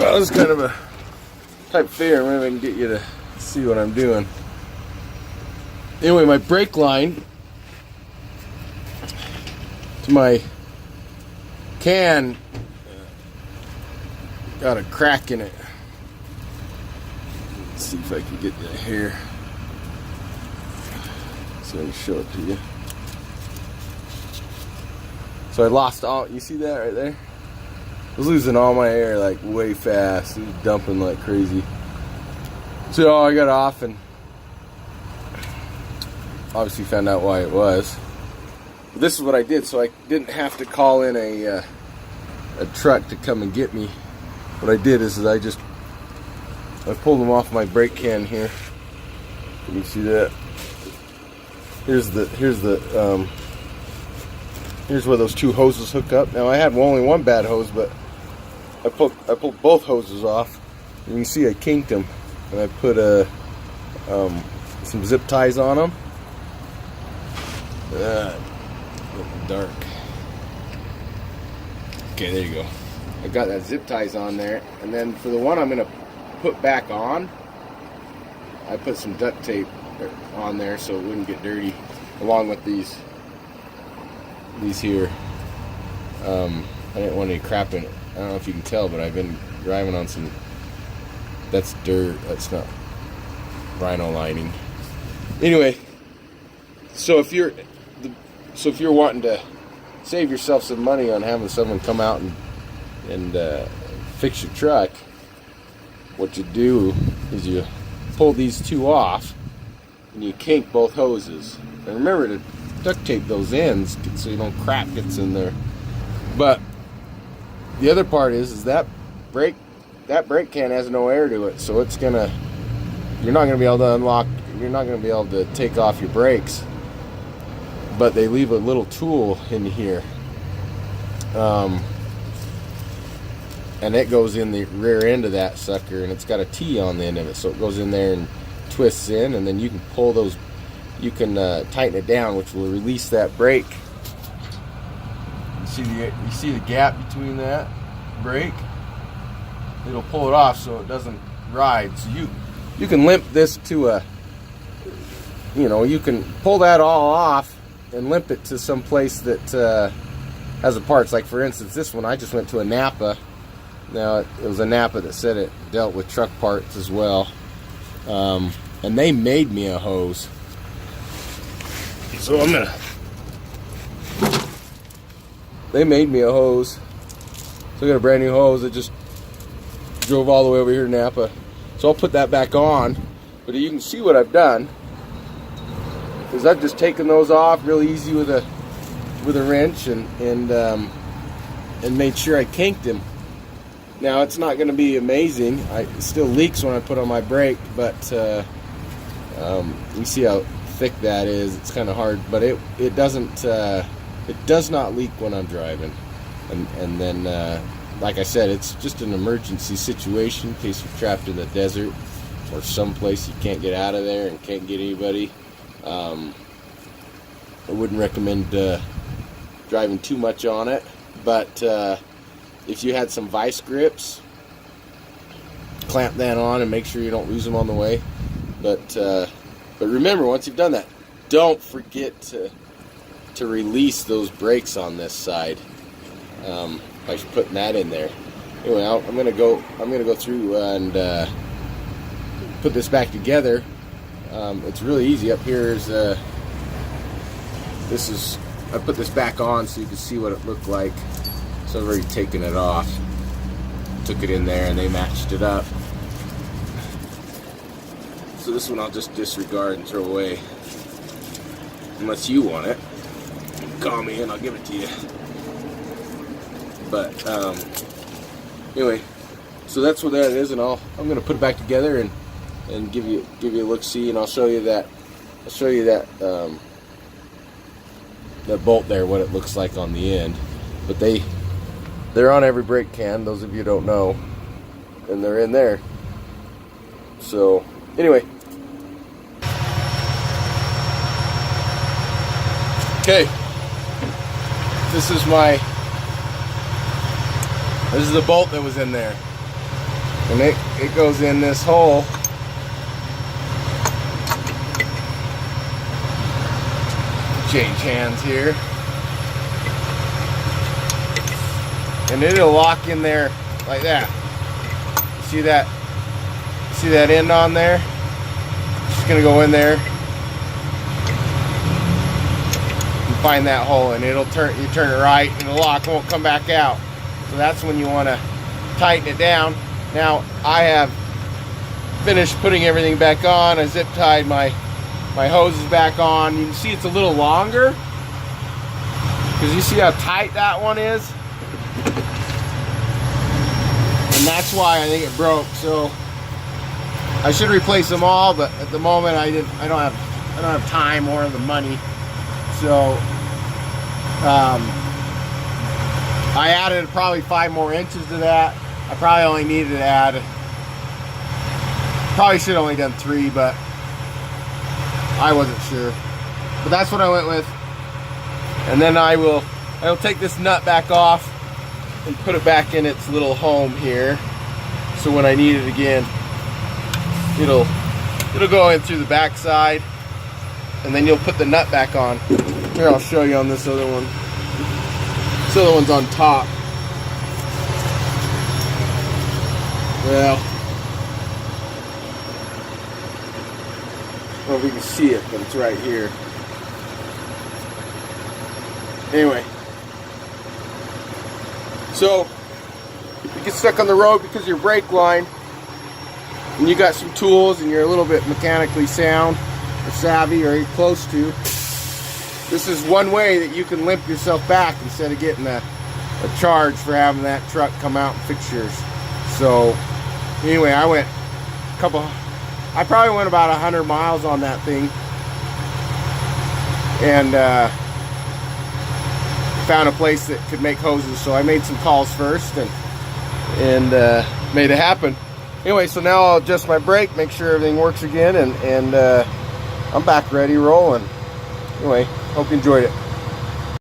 Well, this is kind of a type fair. Maybe I can get you to see what I'm doing. Anyway, my brake line to my can got a crack in it. Let's see if I can get that here so I can show it to you. So I lost all, you see that right there? I was losing all my air like way fast. It was dumping like crazy. So I got off and obviously found out why it was. But this is what I did, so I didn't have to call in a truck to come and get me. What I did is I pulled them off my brake can here. Can you see that? Here's where those two hoses hook up. Now I had only one bad hose, but I pulled both hoses off. You can see I kinked them, and I put some zip ties on them. Dark. Okay, there you go. I got that zip ties on there, and then for the one I'm gonna put back on, I put some duct tape on there so it wouldn't get dirty, along with these here. I didn't want any crap in it. I don't know if you can tell, but I've been driving on some. That's dirt. That's not rhino lining. Anyway, so if you're wanting to save yourself some money on having someone come out and fix your truck, what you do is you pull these two off and you kink both hoses. And remember to duct tape those ends so you don't crap gets in there. But the other part is that brake can has no air to it, so you're not gonna be able to unlock. You're not gonna be able to take off your brakes. But they leave a little tool in here, and it goes in the rear end of that sucker, and it's got a T on the end of it, so it goes in there and twists in, and then you can pull those. You can tighten it down, which will release that brake. You see the gap between that brake? It'll pull it off so it doesn't ride. So you can limp this to a, you can pull that all off and limp it to some place that has the parts. Like for instance, this one I just went to a Napa. Now it was a Napa that said it dealt with truck parts as well, and they made me a hose. So they made me a hose. So I got a brand new hose that just drove all the way over here to Napa. So I'll put that back on. But you can see what I've done is I've just taken those off really easy with a wrench and made sure I kinked them. Now it's not going to be amazing. It still leaks when I put on my brake, but you see how thick that is. It's kind of hard, but it does not leak when I'm driving. And then like I said, it's just an emergency situation in case you're trapped in the desert or someplace you can't get out of there and can't get anybody. I wouldn't recommend driving too much on it, but if you had some vice grips, clamp that on and make sure you don't lose them on the way. But remember, once you've done that, don't forget to release those brakes on this side. By putting that in there. Anyway, I'm gonna go through and put this back together. It's really easy. Up here is I put this back on so you can see what it looked like. So I've already taken it off. Took it in there and they matched it up. So this one I'll just disregard and throw away. Unless you want it. Call me and I'll give it to you. But anyway, so that's what that is, and I'm gonna put it back together and give you a look see, and I'll show you that that bolt there, what it looks like on the end. But they're on every brake can, those of you who don't know, and they're in there. So anyway, okay, this is the bolt that was in there. And it goes in this hole. Change hands here. And it'll lock in there like that. See that? See that end on there? It's just gonna go in there and find that hole, and it'll turn. You turn it right, and the lock won't come back out. So that's when you want to tighten it down. Now I have finished putting everything back on. I zip tied my hoses back on. You can see it's a little longer because you see how tight that one is, and that's why I think it broke. So I should replace them all, but at the moment I don't have time or the money. So I added probably 5 more inches to that. I probably only needed to add, probably should have only done 3, but I wasn't sure. But that's what I went with. And then I'll take this nut back off and put it back in its little home here. So when I need it again, it'll go in through the back side, and then you'll put the nut back on. Here, I'll show you on this other one. This other one's on top. Well, I don't know if you can see it, but it's right here. Anyway, so if you get stuck on the road because of your brake line, and you got some tools and you're a little bit mechanically sound or savvy or close to, this is one way that you can limp yourself back instead of getting a charge for having that truck come out and fix yours. So anyway, I probably went about 100 miles on that thing, and found a place that could make hoses. So I made some calls first and made it happen. Anyway, so now I'll adjust my brake, make sure everything works again, and I'm back ready rolling. Anyway, hope you enjoyed it.